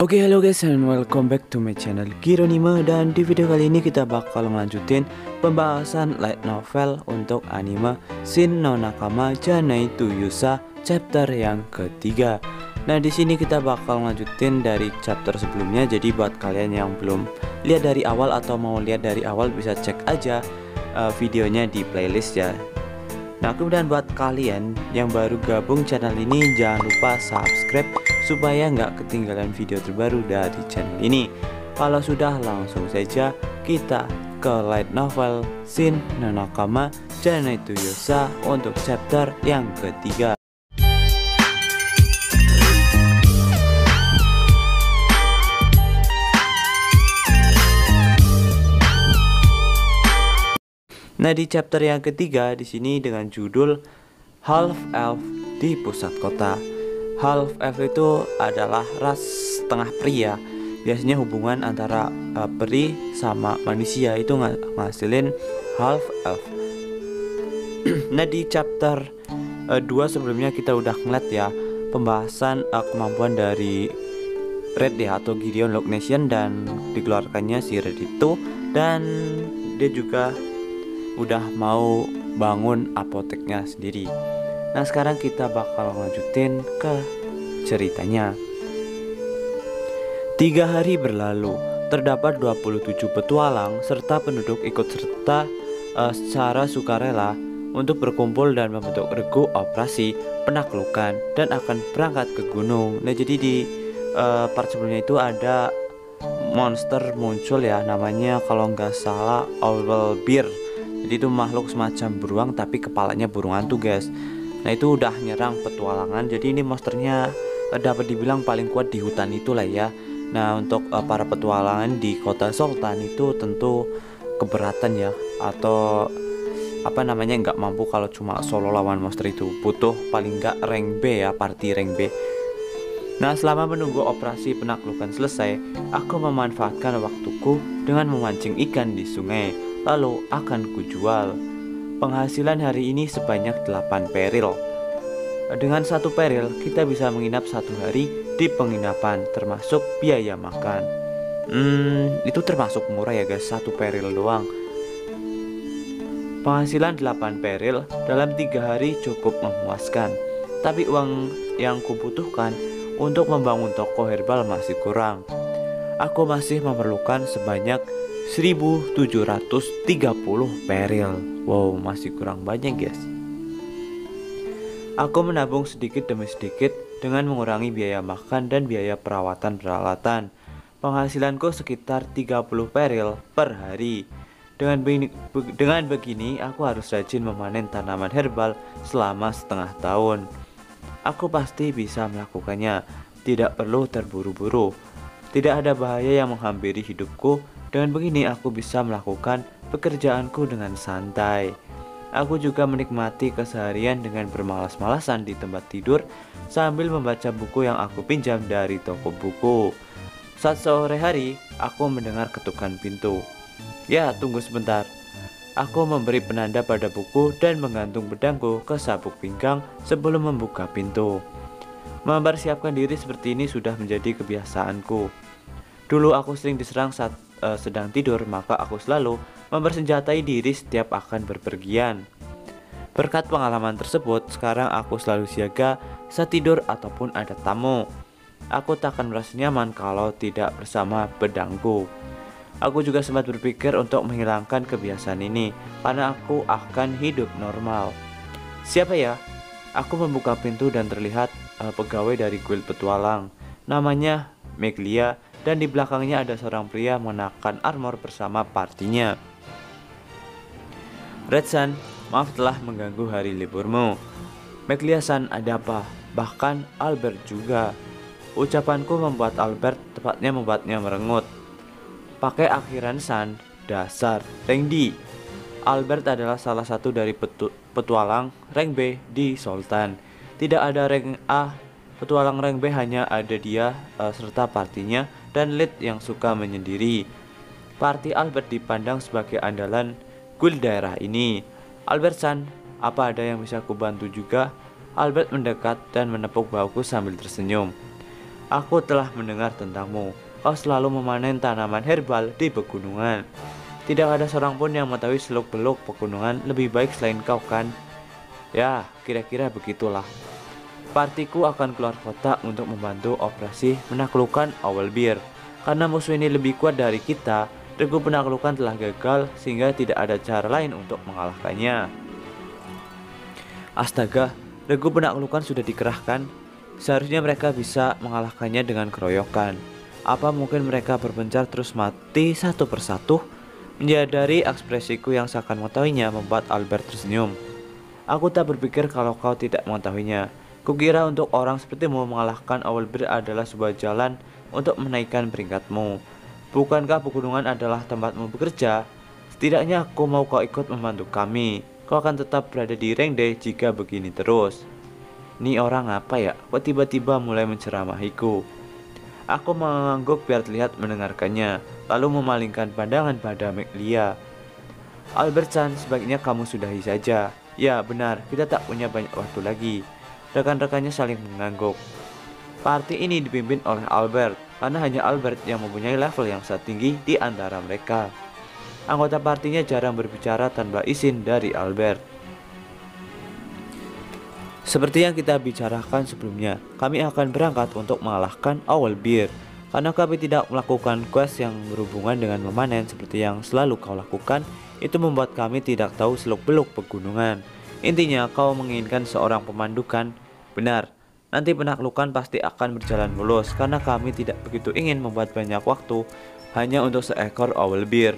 Oke, halo guys and welcome back to my channel Gironima. Dan di video kali ini kita bakal melanjutin pembahasan light novel untuk anime Shin no Nakama Janai to Yusa chapter yang ketiga. Nah, di sini kita bakal melanjutin dari chapter sebelumnya. Jadi buat kalian yang belum lihat dari awal atau mau lihat dari awal bisa cek aja videonya di playlist ya. Nah, kemudian buat kalian yang baru gabung channel ini, jangan lupa subscribe supaya nggak ketinggalan video terbaru dari channel ini. Kalau sudah, langsung saja kita ke light novel Shin no Nakama Janai to Yusa untuk chapter yang ketiga. Nah, di chapter yang ketiga di sini dengan judul Half Elf di Pusat Kota. Half Elf itu adalah ras setengah pria. Biasanya hubungan antara peri sama manusia itu ngasilin Half Elf. Nah, di chapter 2 sebelumnya kita udah ngeliat ya pembahasan kemampuan dari Red ya, atau Gideon Lognesian, dan dikeluarkannya si Red itu, dan dia juga udah mau bangun apoteknya sendiri. Nah, sekarang kita bakal lanjutin ke ceritanya. 3 hari berlalu, terdapat 27 petualang serta penduduk ikut serta secara sukarela untuk berkumpul dan membentuk regu operasi penaklukan dan akan berangkat ke gunung. Nah, jadi di part sebelumnya itu ada monster muncul ya, namanya kalau nggak salah Owlbear. Jadi itu makhluk semacam beruang tapi kepalanya burung hantu guys. Nah, itu udah nyerang petualangan. Jadi ini monsternya dapat dibilang paling kuat di hutan itulah ya. Nah, untuk para petualangan di kota Sultan itu tentu keberatan ya, atau apa namanya, nggak mampu kalau cuma solo lawan monster itu. Butuh paling nggak rank B ya, party rank B. Nah, selama menunggu operasi penaklukan selesai, aku memanfaatkan waktuku dengan memancing ikan di sungai. Lalu akan kujual. Penghasilan hari ini sebanyak 8 peril. Dengan 1 peril kita bisa menginap 1 hari di penginapan termasuk biaya makan. Itu termasuk murah ya guys, 1 peril doang. Penghasilan 8 peril dalam 3 hari cukup memuaskan. Tapi uang yang kubutuhkan untuk membangun toko herbal masih kurang. Aku masih memerlukan sebanyak 1730 peril. Wow, masih kurang banyak guys. Aku menabung sedikit demi sedikit dengan mengurangi biaya makan dan biaya perawatan peralatan. Penghasilanku sekitar 30 peril per hari. Dengan begini aku harus rajin memanen tanaman herbal selama setengah tahun. Aku pasti bisa melakukannya. Tidak perlu terburu-buru. Tidak ada bahaya yang menghampiri hidupku. Dengan begini aku bisa melakukan pekerjaanku dengan santai. Aku juga menikmati keseharian dengan bermalas-malasan di tempat tidur sambil membaca buku yang aku pinjam dari toko buku. Saat sore hari, aku mendengar ketukan pintu. Ya, tunggu sebentar. Aku memberi penanda pada buku dan menggantung pedangku ke sabuk pinggang sebelum membuka pintu. Mempersiapkan diri seperti ini sudah menjadi kebiasaanku. Dulu aku sering diserang saat sedang tidur, maka aku selalu mempersenjatai diri setiap akan berpergian. Berkat pengalaman tersebut, sekarang aku selalu siaga saat tidur ataupun ada tamu. Aku tak akan merasa nyaman kalau tidak bersama pedangku. Aku juga sempat berpikir untuk menghilangkan kebiasaan ini karena aku akan hidup normal. Siapa ya? Aku membuka pintu dan terlihat pegawai dari guild petualang. Namanya Meglia, dan di belakangnya ada seorang pria mengenakan armor bersama partinya. Red-san, maaf telah mengganggu hari liburmu. Meglia-san, ada apa? Bahkan Albert juga. Ucapanku membuat Albert, tepatnya membuatnya merengut. Pakai akhiran san, dasar rank D. Albert adalah salah satu dari petualang rank B di Sultan. Tidak ada rank A. Petualang rank B hanya ada dia serta partinya dan lead yang suka menyendiri. Parti Albert dipandang sebagai andalan guild daerah ini. Albert-san, apa ada yang bisa kubantu juga? Albert mendekat dan menepuk bahuku sambil tersenyum. Aku telah mendengar tentangmu. Kau selalu memanen tanaman herbal di pegunungan. Tidak ada seorang pun yang mengetahui seluk-beluk pegunungan lebih baik selain kau kan? Ya, kira-kira begitulah. Partiku akan keluar kota untuk membantu operasi menaklukkan Owlbear. Karena musuh ini lebih kuat dari kita, regu penaklukan telah gagal sehingga tidak ada cara lain untuk mengalahkannya. Astaga, regu penaklukan sudah dikerahkan. Seharusnya mereka bisa mengalahkannya dengan keroyokan. Apa mungkin mereka berpencar terus mati satu persatu? Menyadari ekspresiku yang seakan mengetahuinya membuat Albert tersenyum. Aku tak berpikir kalau kau tidak mengetahuinya. Kukira untuk orang sepertimu mengalahkan Owlbear adalah sebuah jalan untuk menaikkan peringkatmu. Bukankah pegunungan adalah tempatmu bekerja? Setidaknya aku mau kau ikut membantu kami. Kau akan tetap berada di rank D jika begini terus. Ini orang apa ya? Kok tiba-tiba mulai menceramahiku? Aku mengangguk biar terlihat mendengarkannya, lalu memalingkan pandangan pada Meglia. Albert-san, sebaiknya kamu sudahi saja. Ya benar, kita tak punya banyak waktu lagi. Rekan-rekannya saling mengangguk. Party ini dipimpin oleh Albert, karena hanya Albert yang mempunyai level yang sangat tinggi di antara mereka. Anggota partinya jarang berbicara tanpa izin dari Albert. Seperti yang kita bicarakan sebelumnya, kami akan berangkat untuk mengalahkan Owlbear. Karena kami tidak melakukan quest yang berhubungan dengan memanen seperti yang selalu kau lakukan, itu membuat kami tidak tahu seluk-beluk pegunungan. Intinya, kau menginginkan seorang pemandu kan? Benar, nanti penaklukan pasti akan berjalan mulus karena kami tidak begitu ingin membuat banyak waktu hanya untuk seekor Owlbear.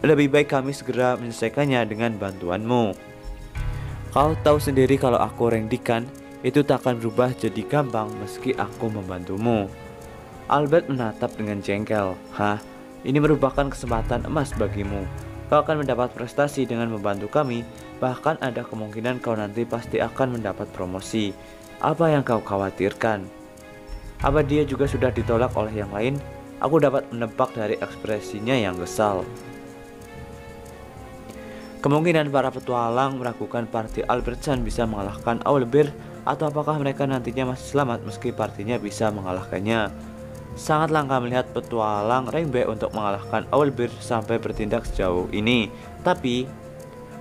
Lebih baik kami segera menyelesaikannya dengan bantuanmu. Kau tahu sendiri kalau aku rank Dekan, itu tak akan berubah jadi gampang meski aku membantumu. Albert menatap dengan jengkel. Hah? Ini merupakan kesempatan emas bagimu. Kau akan mendapat prestasi dengan membantu kami. Bahkan ada kemungkinan kau nanti pasti akan mendapat promosi. Apa yang kau khawatirkan? Apa dia juga sudah ditolak oleh yang lain? Aku dapat menebak dari ekspresinya yang kesal. Kemungkinan para petualang meragukan parti Albert-san bisa mengalahkan Owlbear, atau apakah mereka nantinya masih selamat meski partinya bisa mengalahkannya. Sangat langka melihat petualang rank B untuk mengalahkan Owlbear sampai bertindak sejauh ini. Tapi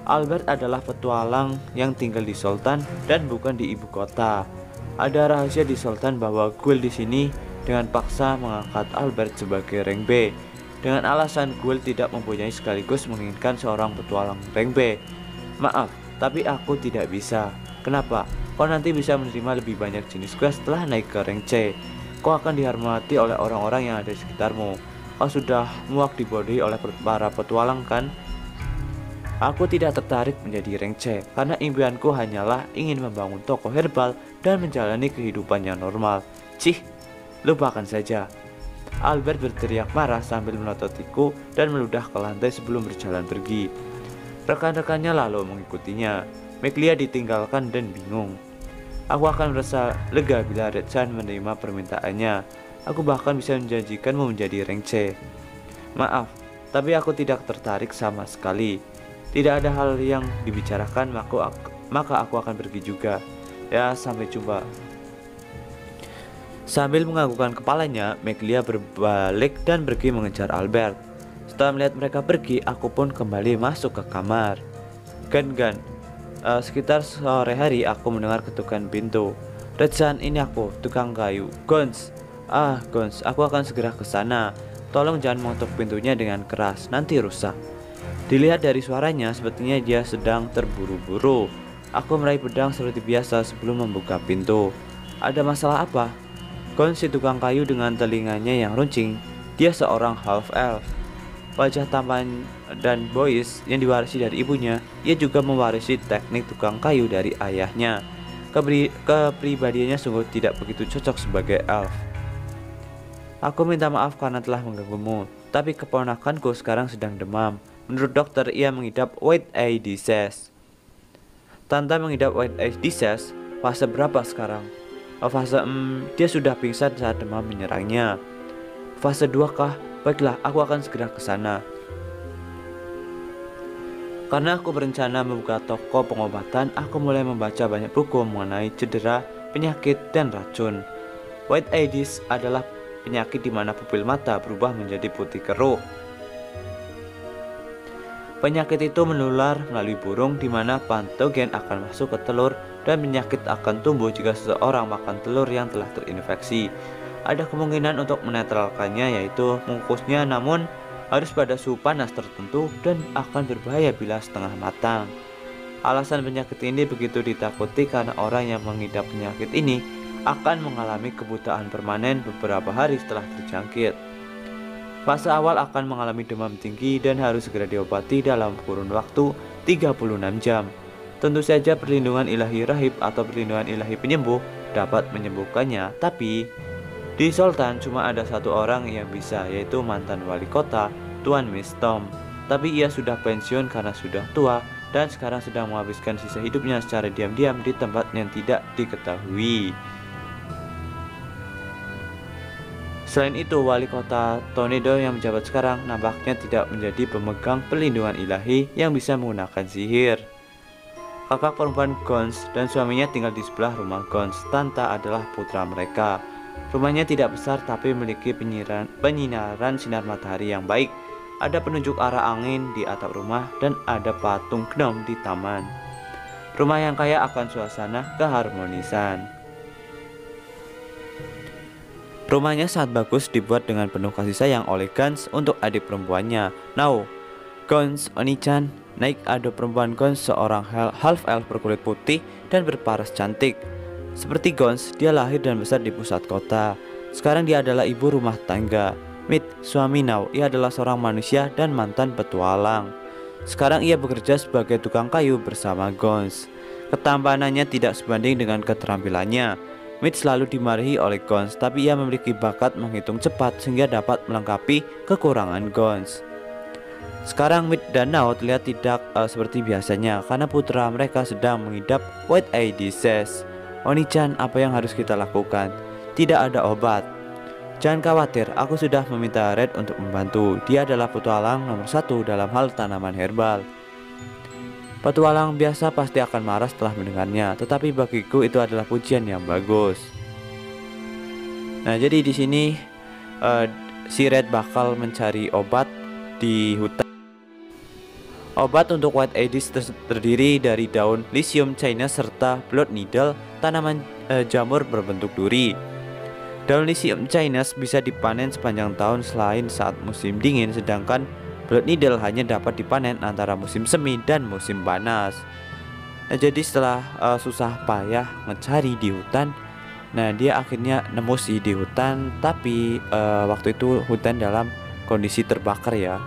Albert adalah petualang yang tinggal di Sultan dan bukan di ibu kota. Ada rahasia di Sultan bahwa guild di sini dengan paksa mengangkat Albert sebagai rank B. Dengan alasan guild tidak mempunyai sekaligus menginginkan seorang petualang rank B. Maaf, tapi aku tidak bisa. Kenapa? Kau nanti bisa menerima lebih banyak jenis quest setelah naik ke rank C. Kau akan dihormati oleh orang-orang yang ada di sekitarmu. Kau sudah muak dibodohi oleh para petualang kan? Aku tidak tertarik menjadi rank C karena impianku hanyalah ingin membangun toko herbal dan menjalani kehidupan yang normal. Cih, lupakan saja. Albert berteriak marah sambil melototiku dan meludah ke lantai sebelum berjalan pergi. Rekan-rekannya lalu mengikutinya. Meglia ditinggalkan dan bingung. Aku akan merasa lega bila Red-chan menerima permintaannya. Aku bahkan bisa menjanjikanmu menjadi rank C. Maaf, tapi aku tidak tertarik sama sekali. Tidak ada hal yang dibicarakan, maka aku akan pergi juga. Ya, sampai jumpa. Sambil menganggukkan kepalanya, Meglia berbalik dan pergi mengejar Albert. Setelah melihat mereka pergi, aku pun kembali masuk ke kamar. Gan. Sekitar sore hari aku mendengar ketukan pintu. Red-chan, ini aku, tukang kayu. Gons. Gons, aku akan segera ke sana. Tolong jangan mengetuk pintunya dengan keras, nanti rusak. Dilihat dari suaranya, sepertinya dia sedang terburu-buru. Aku meraih pedang seperti biasa sebelum membuka pintu. Ada masalah apa? Gons, si tukang kayu dengan telinganya yang runcing. Dia seorang half elf. Wajah tampan dan boys yang diwarisi dari ibunya. Ia juga mewarisi teknik tukang kayu dari ayahnya. Kepribadiannya sungguh tidak begitu cocok sebagai elf. Aku minta maaf karena telah mengganggumu, tapi keponakanku sekarang sedang demam. Menurut dokter, ia mengidap white eye disease. Tante mengidap white eye disease. Fase berapa sekarang? Fase dia sudah pingsan saat demam menyerangnya. Fase 2 kah? Baiklah, aku akan segera ke sana. Karena aku berencana membuka toko pengobatan, aku mulai membaca banyak buku mengenai cedera, penyakit, dan racun. White Aedes adalah penyakit di mana pupil mata berubah menjadi putih keruh. Penyakit itu menular melalui burung di mana patogen akan masuk ke telur dan penyakit akan tumbuh jika seseorang makan telur yang telah terinfeksi. Ada kemungkinan untuk menetralkannya yaitu mengukusnya, namun harus pada suhu panas tertentu dan akan berbahaya bila setengah matang. Alasan penyakit ini begitu ditakuti karena orang yang mengidap penyakit ini akan mengalami kebutaan permanen beberapa hari setelah terjangkit. Fase awal akan mengalami demam tinggi dan harus segera diobati dalam kurun waktu 36 jam. Tentu saja perlindungan ilahi rahib atau perlindungan ilahi penyembuh dapat menyembuhkannya, tapi di Sultan cuma ada satu orang yang bisa, yaitu mantan wali kota, Tuan Mistom. Tapi ia sudah pensiun karena sudah tua dan sekarang sedang menghabiskan sisa hidupnya secara diam-diam di tempat yang tidak diketahui. Selain itu, wali kota Tornado yang menjabat sekarang nampaknya tidak menjadi pemegang perlindungan ilahi yang bisa menggunakan sihir. Kakak perempuan Gons dan suaminya tinggal di sebelah rumah Gons. Tanta adalah putra mereka. Rumahnya tidak besar tapi memiliki penyinaran sinar matahari yang baik. Ada penunjuk arah angin di atap rumah dan ada patung gnome di taman. Rumah yang kaya akan suasana keharmonisan. Rumahnya sangat bagus, dibuat dengan penuh kasih sayang oleh Gons untuk adik perempuannya. Now, Gons Oni-chan, naik ada perempuan Gons, seorang half elf berkulit putih dan berparas cantik. Seperti Gons, dia lahir dan besar di pusat kota. Sekarang dia adalah ibu rumah tangga. Mit, suami Now, ia adalah seorang manusia dan mantan petualang. Sekarang ia bekerja sebagai tukang kayu bersama Gons. Ketampanannya tidak sebanding dengan keterampilannya. Mit selalu dimarahi oleh Gons, tapi ia memiliki bakat menghitung cepat sehingga dapat melengkapi kekurangan Gons. Sekarang Mit dan Now terlihat tidak seperti biasanya karena putra mereka sedang mengidap White Aedes. Oni-chan, apa yang harus kita lakukan? Tidak ada obat. Jangan khawatir, aku sudah meminta Red untuk membantu. Dia adalah petualang nomor 1 dalam hal tanaman herbal. Petualang biasa pasti akan marah setelah mendengarnya, tetapi bagiku itu adalah pujian yang bagus. Nah, jadi di sini si Red bakal mencari obat di hutan. Obat untuk White Aedes terdiri dari daun Lycium Chinese serta Blood Needle, tanaman jamur berbentuk duri. Daun Lycium Chinese bisa dipanen sepanjang tahun selain saat musim dingin, sedangkan Blood Needle hanya dapat dipanen antara musim semi dan musim panas. Nah, jadi setelah susah payah mencari di hutan, nah dia akhirnya nemu sih di hutan, tapi waktu itu hutan dalam kondisi terbakar ya.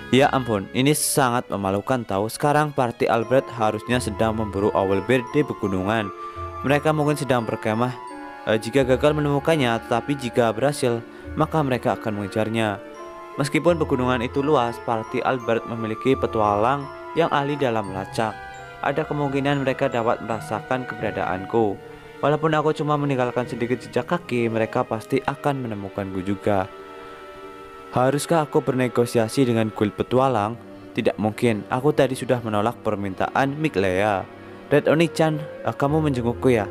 Ya ampun, ini sangat memalukan tahu. Sekarang party Albert harusnya sedang memburu owlbear di pegunungan. Mereka mungkin sedang berkemah jika gagal menemukannya, tetapi jika berhasil maka mereka akan mengejarnya. Meskipun pegunungan itu luas, party Albert memiliki petualang yang ahli dalam melacak. Ada kemungkinan mereka dapat merasakan keberadaanku. Walaupun aku cuma meninggalkan sedikit jejak kaki, mereka pasti akan menemukanku juga. Haruskah aku bernegosiasi dengan guild petualang? Tidak mungkin, aku tadi sudah menolak permintaan Miklea. Red Oni-chan, kamu menjengukku ya?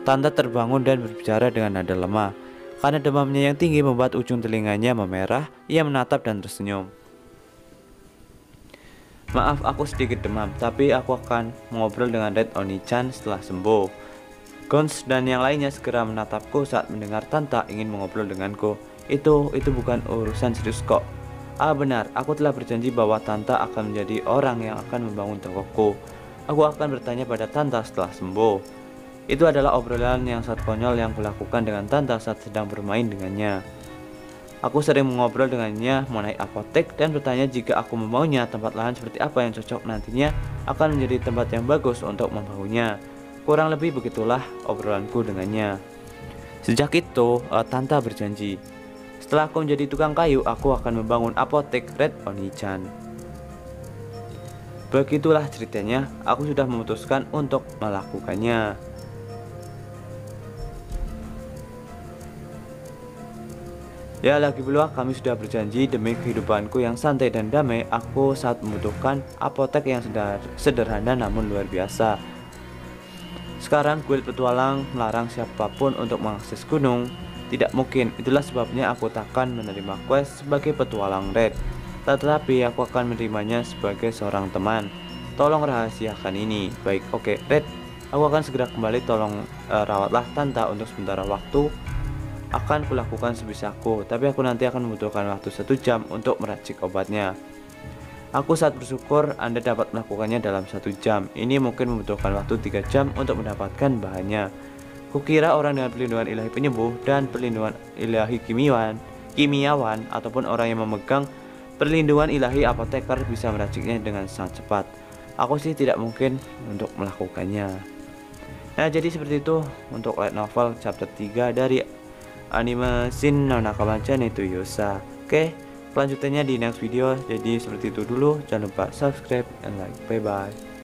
Tante terbangun dan berbicara dengan nada lemah. Karena demamnya yang tinggi membuat ujung telinganya memerah, ia menatap dan tersenyum. Maaf, aku sedikit demam, tapi aku akan mengobrol dengan Red Oni-chan setelah sembuh. Gons dan yang lainnya segera menatapku saat mendengar Tanta ingin mengobrol denganku. Itu bukan urusan serius kok. Benar, aku telah berjanji bahwa Tanta akan menjadi orang yang akan membangun tokoku. Aku akan bertanya pada Tanta setelah sembuh. Itu adalah obrolan yang sangat konyol yang kulakukan dengan Tanta saat sedang bermain dengannya. Aku sering mengobrol dengannya mengenai apotek dan bertanya jika aku memaunya tempat lahan seperti apa yang cocok nantinya akan menjadi tempat yang bagus untuk membangunnya. Kurang lebih begitulah obrolanku dengannya. Sejak itu, Tanta berjanji, setelah aku menjadi tukang kayu, aku akan membangun apotek Red Oni-chan. Begitulah ceritanya, aku sudah memutuskan untuk melakukannya. Ya, lagi pula kami sudah berjanji demi kehidupanku yang santai dan damai, aku saat membutuhkan apotek yang sederhana namun luar biasa. Sekarang guild petualang melarang siapapun untuk mengakses gunung. Tidak mungkin, itulah sebabnya aku takkan menerima quest sebagai petualang Red. Tetapi aku akan menerimanya sebagai seorang teman. Tolong rahasiakan ini. Baik, oke, Red. Aku akan segera kembali, tolong rawatlah Tanta untuk sementara waktu. Akan kulakukan sebisaku, tapi aku nanti akan membutuhkan waktu 1 jam untuk meracik obatnya. Aku sangat bersyukur Anda dapat melakukannya dalam 1 jam. Ini mungkin membutuhkan waktu 3 jam untuk mendapatkan bahannya. Kukira orang dengan perlindungan ilahi penyembuh dan perlindungan ilahi kimiawan ataupun orang yang memegang perlindungan ilahi apoteker bisa meraciknya dengan sangat cepat. Aku sih tidak mungkin untuk melakukannya. Nah, jadi seperti itu untuk light novel chapter 3 dari anime Shin no Nakabancha Neto Yosa. Oke, kelanjutannya di next video. Jadi seperti itu dulu. Jangan lupa subscribe and like. Bye bye.